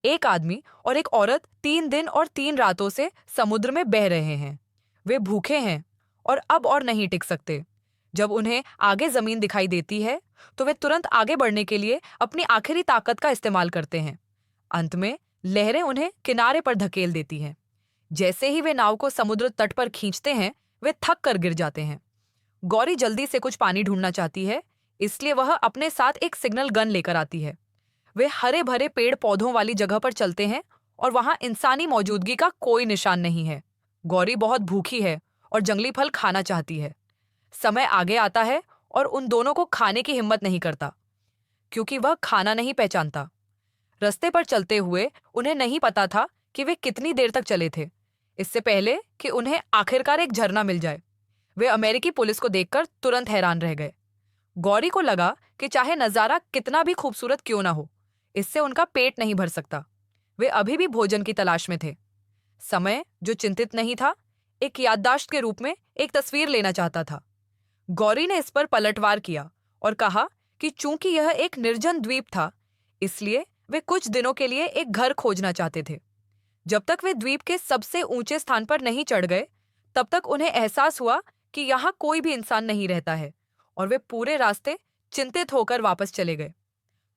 एक आदमी और एक औरत 3 दिन और 3 रातों से समुद्र में बह रहे हैं। वे भूखे हैं और अब और नहीं टिक सकते। जब उन्हें आगे जमीन दिखाई देती है तो वे तुरंत आगे बढ़ने के लिए अपनी आखिरी ताकत का इस्तेमाल करते हैं। अंत में लहरें उन्हें किनारे पर धकेल देती हैं। जैसे ही वे नाव को समुद्र तट पर खींचते हैं, वे थक कर गिर जाते हैं। गौरी जल्दी से कुछ पानी ढूंढना चाहती है, इसलिए वह अपने साथ एक सिग्नल गन लेकर आती है। वे हरे भरे पेड़ पौधों वाली जगह पर चलते हैं और वहां इंसानी मौजूदगी का कोई निशान नहीं है। गौरी बहुत भूखी है और जंगली फल खाना चाहती है। समय आगे आता है और उन दोनों को खाने की हिम्मत नहीं करता, क्योंकि वह खाना नहीं पहचानता। रास्ते पर चलते हुए उन्हें नहीं पता था कि वे कितनी देर तक चले थे, इससे पहले कि उन्हें आखिरकार एक झरना मिल जाए। वे अमेरिकी पुलिस को देखकर तुरंत हैरान रह गए। गौरी को लगा कि चाहे नजारा कितना भी खूबसूरत क्यों ना हो, इससे उनका पेट नहीं भर सकता। वे अभी भी भोजन की तलाश में थे। समय, जो चिंतित नहीं था, एक याददाश्त के रूप में एक तस्वीर लेना चाहता था। गौरी ने इस पर पलटवार किया और कहा कि चूंकि यह एक निर्जन द्वीप था, इसलिए वे कुछ दिनों के लिए एक घर खोजना चाहते थे। जब तक वे द्वीप के सबसे ऊंचे स्थान पर नहीं चढ़ गए, तब तक उन्हें एहसास हुआ कि यहाँ कोई भी इंसान नहीं रहता है, और वे पूरे रास्ते चिंतित होकर वापस चले गए।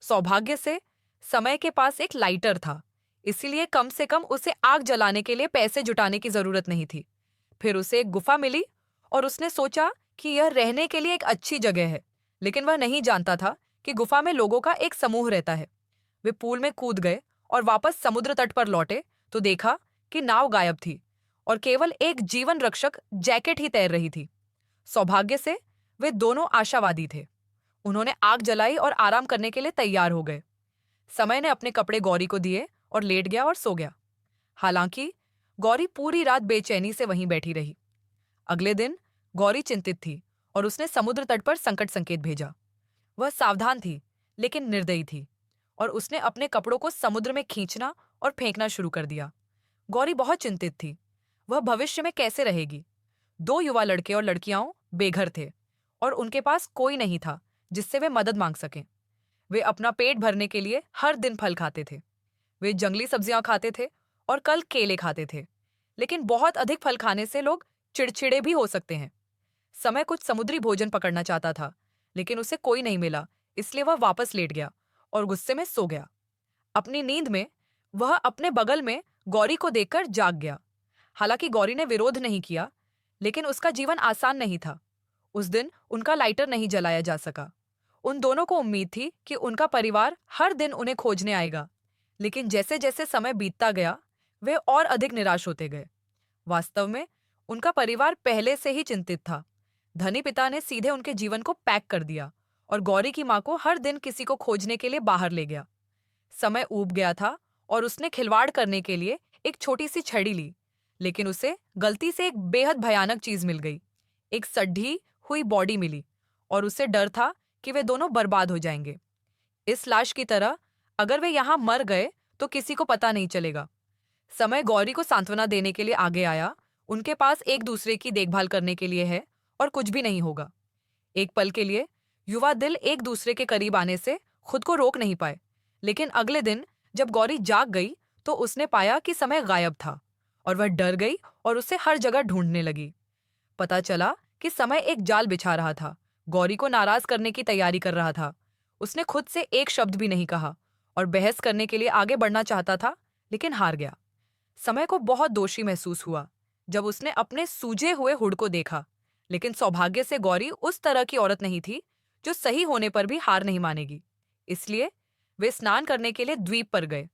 सौभाग्य से समय के पास एक लाइटर था, इसीलिए कम से कम उसे आग जलाने के लिए पैसे जुटाने की जरूरत नहीं थी। फिर उसे एक गुफा मिली और उसने सोचा कि यह रहने के लिए एक अच्छी जगह है, लेकिन वह नहीं जानता था कि गुफा में लोगों का एक समूह रहता है। वे पूल में कूद गए और वापस समुद्र तट पर लौटे तो देखा कि नाव गायब थी और केवल एक जीवन रक्षक जैकेट ही तैर रही थी। सौभाग्य से वे दोनों आशावादी थे। उन्होंने आग जलाई और आराम करने के लिए तैयार हो गए। समय ने अपने कपड़े गौरी को दिए और लेट गया और सो गया। हालांकि गौरी पूरी रात बेचैनी से वहीं बैठी रही। अगले दिन गौरी चिंतित थी और उसने समुद्र तट पर संकट संकेत भेजा। वह सावधान थी, लेकिन निर्दयी थी, और उसने अपने कपड़ों को समुद्र में खींचना और फेंकना शुरू कर दिया। गौरी बहुत चिंतित थी। वह भविष्य में कैसे रहेगी? 2 युवा लड़के और लड़कियां बेघर थे और उनके पास कोई नहीं था जिससे वे मदद मांग सकें। वे अपना पेट भरने के लिए हर दिन फल खाते थे। वे जंगली सब्जियां खाते थे और कल केले खाते थे, लेकिन बहुत अधिक फल खाने से लोग चिड़चिड़े भी हो सकते हैं। समय कुछ समुद्री भोजन पकड़ना चाहता था, लेकिन उसे कोई नहीं मिला, इसलिए वह वापस लेट गया और गुस्से में सो गया। अपनी नींद में वह अपने बगल में गौरी को देखकर जाग गया। हालांकि गौरी ने विरोध नहीं किया, लेकिन उसका जीवन आसान नहीं था। उस दिन उनका लाइटर नहीं जलाया जा सका। उन दोनों को उम्मीद थी कि उनका परिवार हर दिन उन्हें खोजने आएगा, लेकिन जैसे जैसे समय बीतता गया, वे और अधिक निराश होते गए। वास्तव में उनका परिवार पहले से ही चिंतित था। धनी पिता ने सीधे उनके जीवन को पैक कर दिया और गौरी की मां को हर दिन किसी को खोजने के लिए बाहर ले गया। समय ऊब गया था और उसने खिलवाड़ करने के लिए एक छोटी सी छड़ी ली, लेकिन उसे गलती से एक बेहद भयानक चीज मिल गई। एक सड़ी हुई बॉडी मिली और उसे डर था कि वे दोनों बर्बाद हो जाएंगे। इस लाश की तरह अगर वे यहां मर गए तो किसी को पता नहीं चलेगा। समय गौरी को सांत्वना देने के लिए आगे आया। उनके पास एक दूसरे की देखभाल करने के लिए है और कुछ भी नहीं होगा। एक पल के लिए युवा दिल एक दूसरे के करीब आने से खुद को रोक नहीं पाए, लेकिन अगले दिन जब गौरी जाग गई तो उसने पाया कि समय गायब था और वह डर गई और उसे हर जगह ढूंढने लगी। पता चला कि समय एक जाल बिछा रहा था, गौरी को नाराज करने की तैयारी कर रहा था। उसने खुद से एक शब्द भी नहीं कहा और बहस करने के लिए आगे बढ़ना चाहता था, लेकिन हार गया। समय को बहुत दोषी महसूस हुआ जब उसने अपने सूजे हुए हुड को देखा, लेकिन सौभाग्य से गौरी उस तरह की औरत नहीं थी जो सही होने पर भी हार नहीं मानेगी। इसलिए वे स्नान करने के लिए द्वीप पर गए,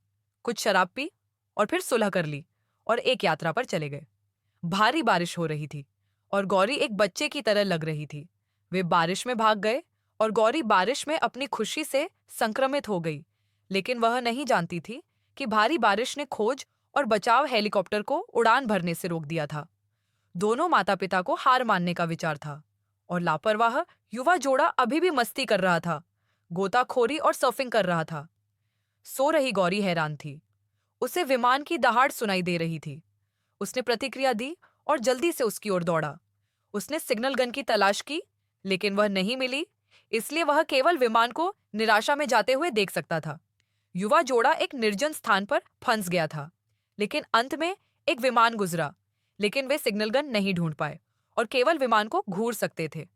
कुछ शराब पी और फिर सुलह कर ली और एक यात्रा पर चले गए। भारी बारिश हो रही थी और गौरी एक बच्चे की तरह लग रही थी। वे बारिश में भाग गए और गौरी बारिश में अपनी खुशी से संक्रमित हो गई, लेकिन वह नहीं जानती थी कि भारी बारिश ने खोज और बचाव हेलीकॉप्टर को उड़ान भरने से रोक दिया था। दोनों माता पिता को हार मानने का विचार था और लापरवाह युवा जोड़ा अभी भी मस्ती कर रहा था, गोताखोरी और सर्फिंग कर रहा था। सो रही गौरी हैरान थी। उसे विमान की दहाड़ सुनाई दे रही थी। उसने प्रतिक्रिया दी और जल्दी से उसकी ओर दौड़ा। उसने सिग्नल गन की तलाश की, लेकिन वह नहीं मिली, इसलिए वह केवल विमान को निराशा में जाते हुए देख सकता था। युवा जोड़ा एक निर्जन स्थान पर फंस गया था, लेकिन अंत में एक विमान गुजरा, लेकिन वे सिग्नल गन नहीं ढूंढ पाए और केवल विमान को घूर सकते थे।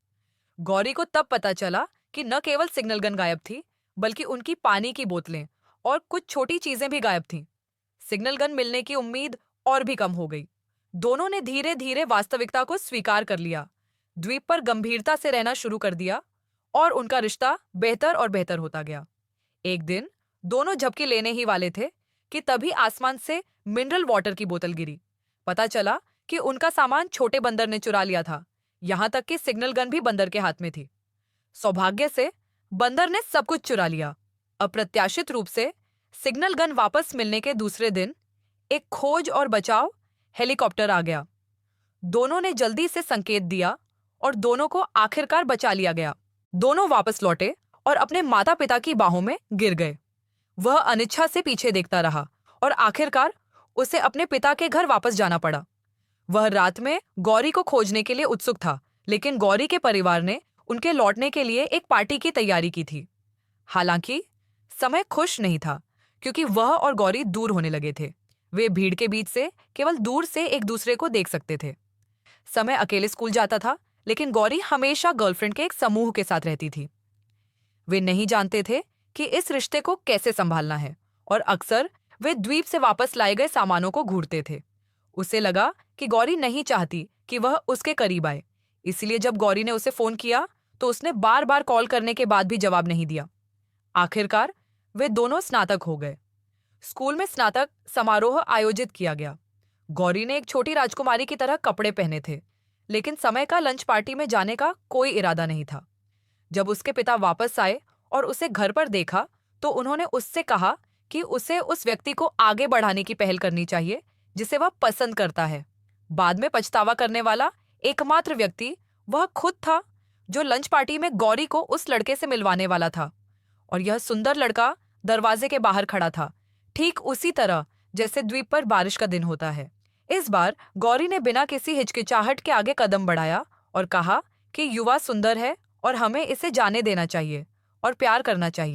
गौरी को तब पता चला कि न केवल सिग्नल गन गायब थी, बल्कि उनकी पानी की बोतलें और कुछ छोटी चीजें भी गायब थीं। सिग्नल गन मिलने की उम्मीद और भी कम हो गई। दोनों ने धीरे धीरे वास्तविकता को स्वीकार कर लिया, द्वीप पर गंभीरता से रहना शुरू कर दिया और उनका रिश्ता बेहतर और बेहतर होता गया। एक दिन दोनों झपकी लेने ही वाले थे कि तभी आसमान से मिनरल वाटर की बोतल गिरी। पता चला कि उनका सामान छोटे बंदर ने चुरा लिया था, यहां तक कि सिग्नल गन भी बंदर के हाथ में थी। सौभाग्य से बंदर ने सब कुछ चुरा लिया। अप्रत्याशित रूप से सिग्नल गन वापस मिलने के दूसरे दिन एक खोज और बचाव हेलीकॉप्टर आ गया। दोनों ने जल्दी से संकेत दिया और दोनों को आखिरकार बचा लिया गया। दोनों वापस लौटे और अपने माता पिता की बाहों में गिर गए। वह अनिच्छा से पीछे देखता रहा और आखिरकार उसे अपने पिता के घर वापस जाना पड़ा। वह रात में गौरी को खोजने के लिए उत्सुक था, लेकिन गौरी के परिवार ने उनके लौटने के लिए एक पार्टी की तैयारी की थी। हालांकि समय खुश नहीं था, क्योंकि वह और गौरी दूर होने लगे थे। वे भीड़ के बीच से केवल दूर से एक दूसरे को देख सकते थे। समय अकेले स्कूल जाता था, लेकिन गौरी हमेशा गर्लफ्रेंड के एक समूह के साथ रहती थी। वे नहीं जानते थे कि इस रिश्ते को कैसे संभालना है और अक्सर वे द्वीप से वापस लाए गए सामानों को घूरते थे। उसे लगा कि गौरी नहीं चाहती कि वह उसके करीब आए, इसलिए जब गौरी ने उसे फोन किया तो उसने बार बार कॉल करने के बाद भी जवाब नहीं दिया। आखिरकार वे दोनों स्नातक हो गए। स्कूल में स्नातक समारोह आयोजित किया गया। गौरी ने एक छोटी राजकुमारी की तरह कपड़े पहने थे, लेकिन समय का लंच पार्टी में जाने का कोई इरादा नहीं था। जब उसके पिता वापस आए और उसे घर पर देखा तो उन्होंने उससे कहा कि उसे उस व्यक्ति को आगे बढ़ाने की पहल करनी चाहिए जिसे वह पसंद करता है। बाद में पछतावा करने वाला एकमात्र व्यक्ति वह खुद था, जो लंच पार्टी में गौरी को उस लड़के से मिलवाने वाला था। और यह सुंदर लड़का दरवाजे के बाहर खड़ा था, ठीक उसी तरह जैसे द्वीप पर बारिश का दिन होता है। इस बार गौरी ने बिना किसी हिचकिचाहट के आगे कदम बढ़ाया और कहा कि युवा सुंदर है और हमें इसे जाने देना चाहिए और प्यार करना चाहिए।